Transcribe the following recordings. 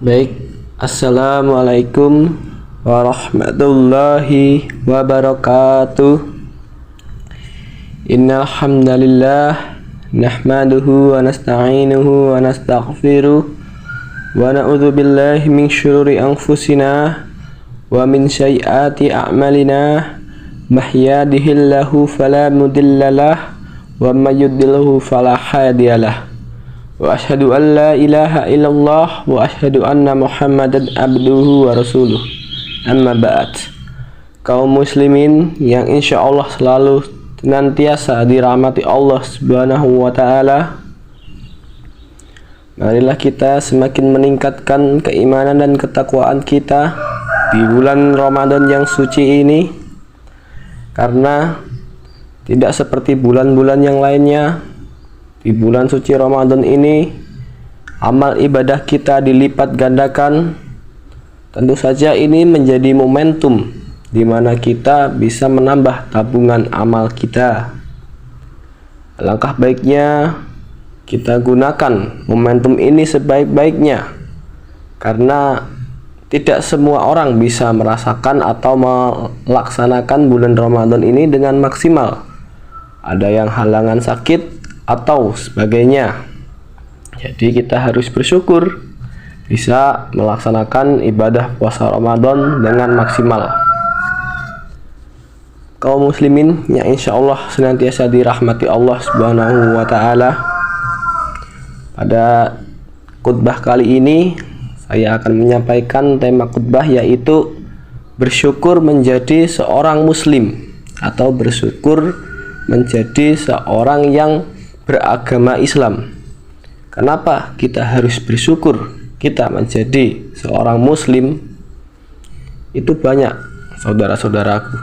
Baik, Assalamualaikum warahmatullahi wabarakatuh. Innal hamdalillah nahmaduhu wa nasta'inuhu wa nastaghfiruh wa na'udzu billahi min syururi anfusina wa min sayyiati a'malina. Mahdihillahu fala mudhillalah wa may yudlilhu fala hadiyalah. Wa asyhadu an la ilaha illallah wa asyhadu anna Muhammadan abduhu wa rasuluh. Amma ba'd. Kaum muslimin yang insyaallah selalu senantiasa dirahmati Allah Subhanahu wa taala, marilah kita semakin meningkatkan keimanan dan ketakwaan kita di bulan Ramadan yang suci ini, karena tidak seperti bulan-bulan yang lainnya. Di bulan suci Ramadan ini, amal ibadah kita dilipat gandakan. Tentu saja ini menjadi momentum di mana kita bisa menambah tabungan amal kita. Alangkah baiknya kita gunakan momentum ini sebaik-baiknya, karena tidak semua orang bisa merasakan atau melaksanakan bulan Ramadan ini dengan maksimal. Ada yang halangan sakit atau sebagainya. Jadi kita harus bersyukur bisa melaksanakan ibadah puasa Ramadan dengan maksimal. Kaum muslimin yang insyaallah senantiasa dirahmati Allah Subhanahu wa taala, pada khutbah kali ini saya akan menyampaikan tema khutbah, yaitu bersyukur menjadi seorang muslim atau bersyukur menjadi seorang yang beragama Islam. Kenapa kita harus bersyukur kita menjadi seorang muslim? Itu banyak, saudara-saudaraku.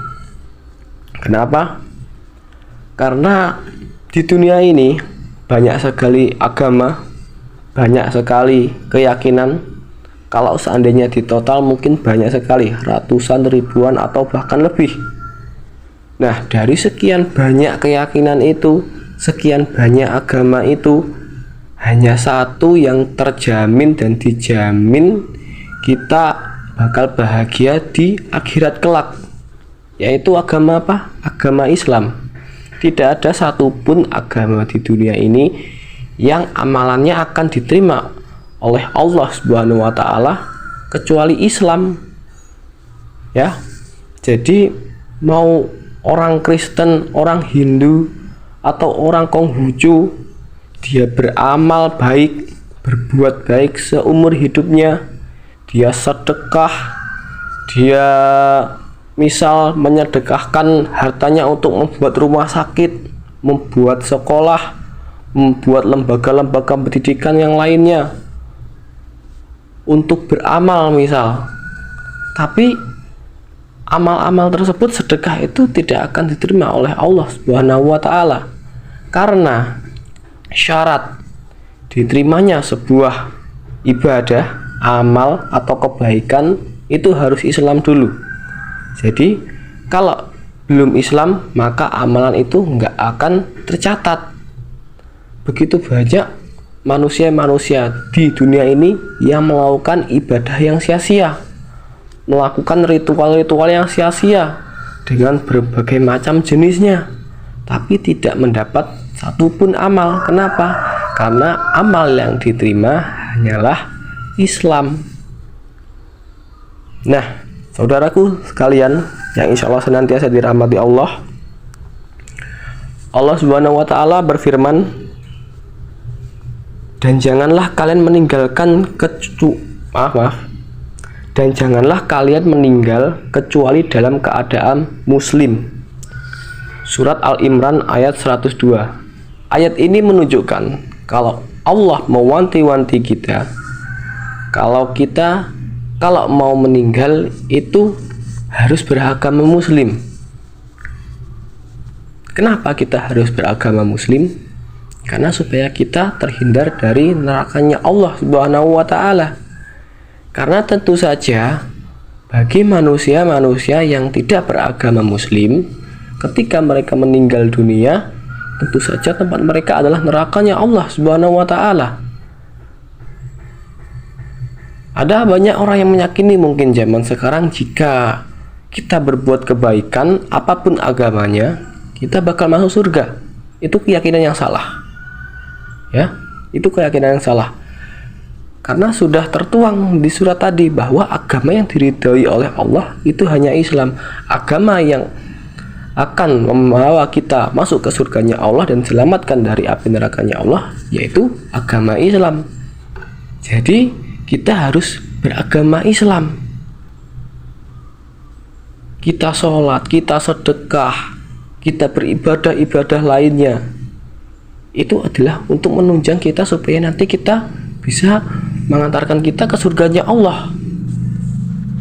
Kenapa? Karena di dunia ini banyak sekali agama, banyak sekali keyakinan. Kalau seandainya di total mungkin banyak sekali, ratusan, ribuan, atau bahkan lebih. Nah, dari sekian banyak keyakinan itu, sekian banyak agama itu, hanya satu yang terjamin dan dijamin kita bakal bahagia di akhirat kelak, yaitu agama apa? Agama Islam. Tidak ada satupun agama di dunia ini yang amalannya akan diterima oleh Allah Subhanahu wa taala kecuali Islam. Ya. Jadi mau orang Kristen, orang Hindu, atau orang Konghucu, dia beramal baik, berbuat baik seumur hidupnya, dia sedekah, dia misal menyedekahkan hartanya untuk membuat rumah sakit, membuat sekolah, membuat lembaga-lembaga pendidikan yang lainnya, untuk beramal misal. Tapi amal-amal tersebut, sedekah itu tidak akan diterima oleh Allah Subhanahu wa taala, karena syarat diterimanya sebuah ibadah, amal atau kebaikan itu harus Islam dulu. Jadi kalau belum Islam, maka amalan itu nggak akan tercatat. Begitu banyak manusia-manusia di dunia ini yang melakukan ibadah yang sia-sia, melakukan ritual-ritual yang sia-sia dengan berbagai macam jenisnya, tapi tidak mendapat satupun amal. Kenapa? Karena amal yang diterima hanyalah Islam. Nah, saudaraku sekalian yang insyaallah senantiasa dirahmati Allah, Allah Subhanahu wa taala berfirman, dan janganlah kalian meninggalkan dan janganlah kalian meninggal kecuali dalam keadaan muslim. Surat Al-Imran ayat 102. Ayat ini menunjukkan kalau Allah mewanti-wanti kita, kalau mau meninggal itu harus beragama muslim. Kenapa kita harus beragama muslim? Karena supaya kita terhindar dari nerakanya Allah Subhanahu wa taala. Karena tentu saja bagi manusia-manusia yang tidak beragama muslim, ketika mereka meninggal dunia, tentu saja tempat mereka adalah nerakanya Allah Subhanahu wa taala. Ada banyak orang yang meyakini mungkin zaman sekarang jika kita berbuat kebaikan apapun agamanya, kita bakal masuk surga. Itu keyakinan yang salah. Ya, itu keyakinan yang salah. Karena sudah tertuang di surat tadi bahwa agama yang diridhoi oleh Allah itu hanya Islam. Agama yang akan membawa kita masuk ke surganya Allah dan selamatkan dari api nerakanya Allah yaitu agama Islam. Jadi kita harus beragama Islam. Kita sholat, kita sedekah, kita beribadah-ibadah lainnya. Itu adalah untuk menunjang kita supaya nanti kita bisa mengantarkan kita ke surganya Allah.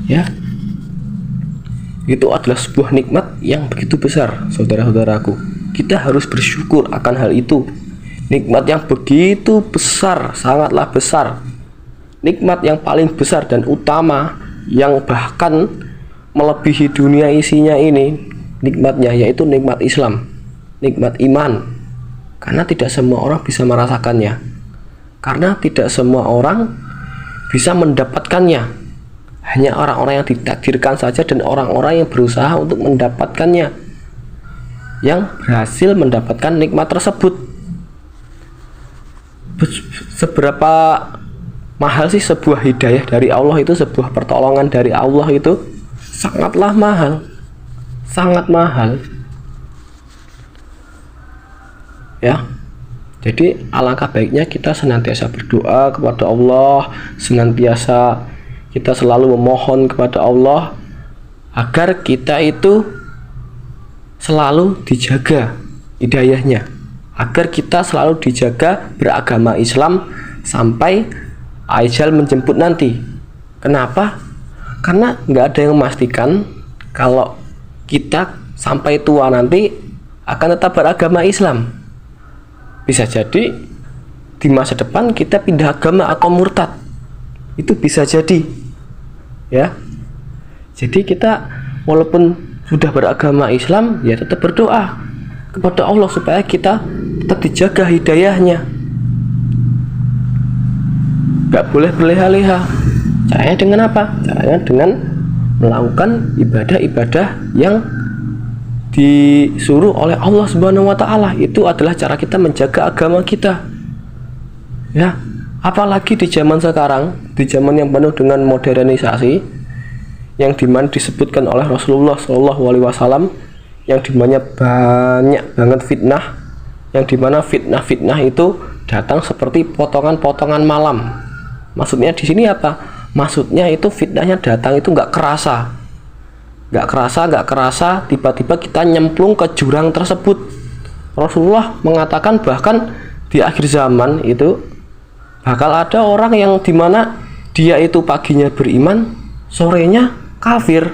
Ya. Itu adalah sebuah nikmat yang begitu besar, saudara-saudaraku. Kita harus bersyukur akan hal itu. Nikmat yang begitu besar, sangatlah besar. Nikmat yang paling besar dan utama yang bahkan melebihi dunia isinya ini, nikmatnya yaitu nikmat Islam, nikmat iman. Karena tidak semua orang bisa merasakannya. Karena tidak semua orang bisa mendapatkannya. Hanya orang-orang yang ditakdirkan saja dan orang-orang yang berusaha untuk mendapatkannya yang berhasil mendapatkan nikmat tersebut. Seberapa mahal sih sebuah hidayah dari Allah itu, sebuah pertolongan dari Allah itu? Sangatlah mahal. Sangat mahal. Ya. Jadi alangkah baiknya kita senantiasa berdoa kepada Allah, senantiasa kita selalu memohon kepada Allah agar kita itu selalu dijaga hidayahnya, agar kita selalu dijaga beragama Islam sampai ajal menjemput nanti. Kenapa? Karena nggak ada yang memastikan kalau kita sampai tua nanti akan tetap beragama Islam. Bisa jadi di masa depan kita pindah agama atau murtad. Itu bisa jadi. Ya. Jadi kita walaupun sudah beragama Islam ya tetap berdoa kepada Allah supaya kita tetap dijaga hidayahnya. Gak boleh berleha-leha. Caranya dengan apa? Caranya dengan melakukan ibadah-ibadah yang disuruh oleh Allah Subhanahu wa taala. Itu adalah cara kita menjaga agama kita. Ya, apalagi di zaman sekarang, di zaman yang penuh dengan modernisasi yang dimana disebutkan oleh Rasulullah Shallallahu Alaihi Wasallam, yang dimana banyak banget fitnah, yang dimana fitnah-fitnah itu datang seperti potongan-potongan malam. Maksudnya di sini apa? Maksudnya itu fitnahnya datang itu nggak kerasa, tiba-tiba kita nyemplung ke jurang tersebut. Rasulullah mengatakan bahkan di akhir zaman itu bakal ada orang yang dimana dia itu paginya beriman, sorenya kafir,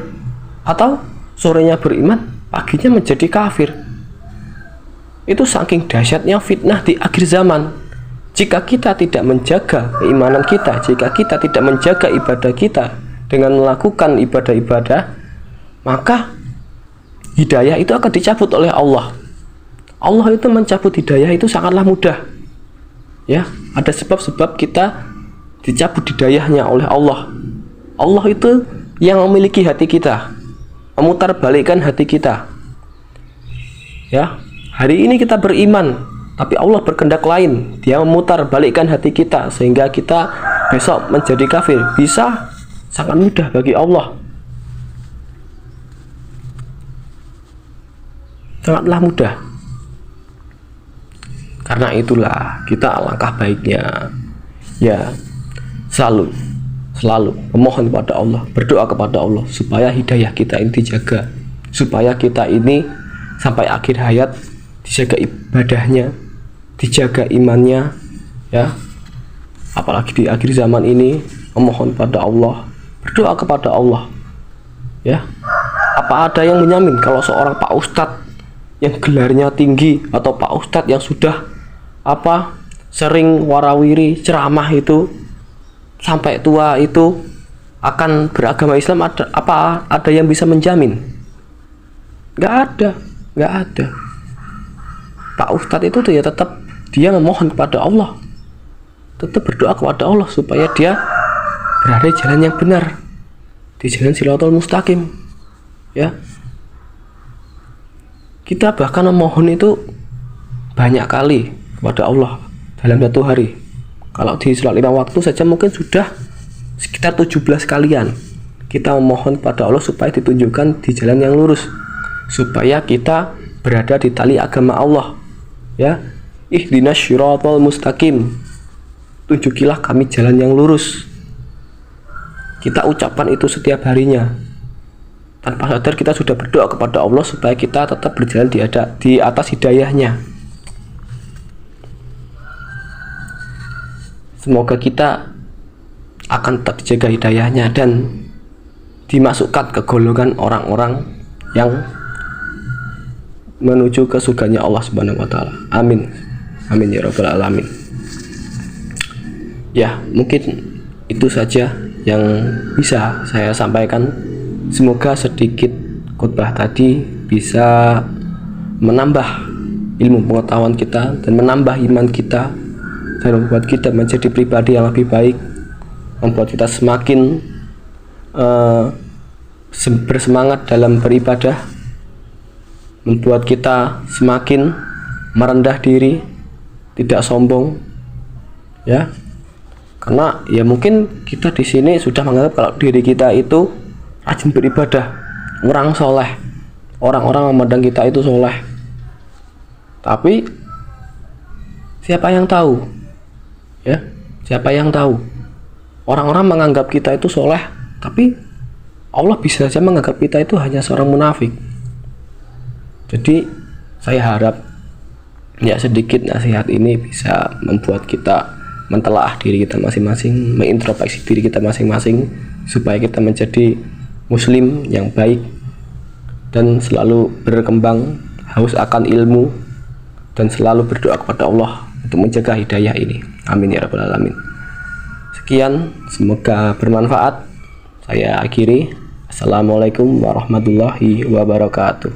atau sorenya beriman, paginya menjadi kafir. Itu saking dahsyatnya fitnah di akhir zaman. Jika kita tidak menjaga keimanan kita, jika kita tidak menjaga ibadah kita dengan melakukan ibadah-ibadah, maka hidayah itu akan dicabut oleh Allah. Allah itu mencabut hidayah itu sangatlah mudah. Ya, ada sebab-sebab kita dicabut hidayahnya oleh Allah. Allah itu yang memiliki hati kita, memutarbalikkan hati kita. Ya, hari ini kita beriman, tapi Allah berkehendak lain. Dia memutarbalikkan hati kita sehingga kita besok menjadi kafir. Bisa, sangat mudah bagi Allah. Sangatlah mudah. Karena itulah kita alangkah baiknya ya selalu memohon kepada Allah, berdoa kepada Allah supaya hidayah kita ini dijaga, supaya kita ini sampai akhir hayat dijaga ibadahnya, dijaga imannya, ya. Apalagi di akhir zaman ini memohon pada Allah, berdoa kepada Allah, ya. Apa ada yang menyamin kalau seorang Pak Ustadz yang gelarnya tinggi atau Pak Ustadz yang sudah sering warawiri ceramah itu sampai tua itu akan beragama Islam, ada yang bisa menjamin? Nggak ada. Pak Ustadz itu tuh ya tetap dia memohon kepada Allah, tetap berdoa kepada Allah supaya dia berada di jalan yang benar, di jalan Shiratal Mustaqim. Ya, kita bahkan memohon itu banyak kali kepada Allah dalam satu hari. Kalau di sholat 5 waktu saja mungkin sudah sekitar 17 kalian kita memohon kepada Allah supaya ditunjukkan di jalan yang lurus, supaya kita berada di tali agama Allah. Ya, ihdinas syiratal mustaqim, tunjukilah kami jalan yang lurus. Kita ucapkan itu setiap harinya. Tanpa sadar kita sudah berdoa kepada Allah supaya kita tetap berjalan di atas hidayahnya. Semoga kita akan tetap dijaga hidayahnya dan dimasukkan ke golongan orang-orang yang menuju ke surganya Allah Subhanahu wa taala. Amin. Amin ya rabbal alamin. Ya, mungkin itu saja yang bisa saya sampaikan. Semoga sedikit khutbah tadi bisa menambah ilmu pengetahuan kita dan menambah iman kita dan membuat kita menjadi pribadi yang lebih baik, membuat kita semakin bersemangat dalam beribadah, membuat kita semakin merendah diri, tidak sombong. Ya, karena ya mungkin kita di sini sudah menganggap kalau diri kita itu rajin beribadah, orang soleh, orang-orang memandang kita itu soleh. Tapi siapa yang tahu? Ya, siapa yang tahu? Orang-orang menganggap kita itu soleh, tapi Allah bisa saja menganggap kita itu hanya seorang munafik. Jadi saya harap ya sedikit nasihat ini bisa membuat kita mentelaah diri kita masing-masing, mengintrospeksi diri kita masing-masing, supaya kita menjadi muslim yang baik dan selalu berkembang, haus akan ilmu, dan selalu berdoa kepada Allah untuk menjaga hidayah ini. Amin ya rabbal alamin. Sekian, semoga bermanfaat. Saya akhiri. Assalamualaikum warahmatullahi wabarakatuh.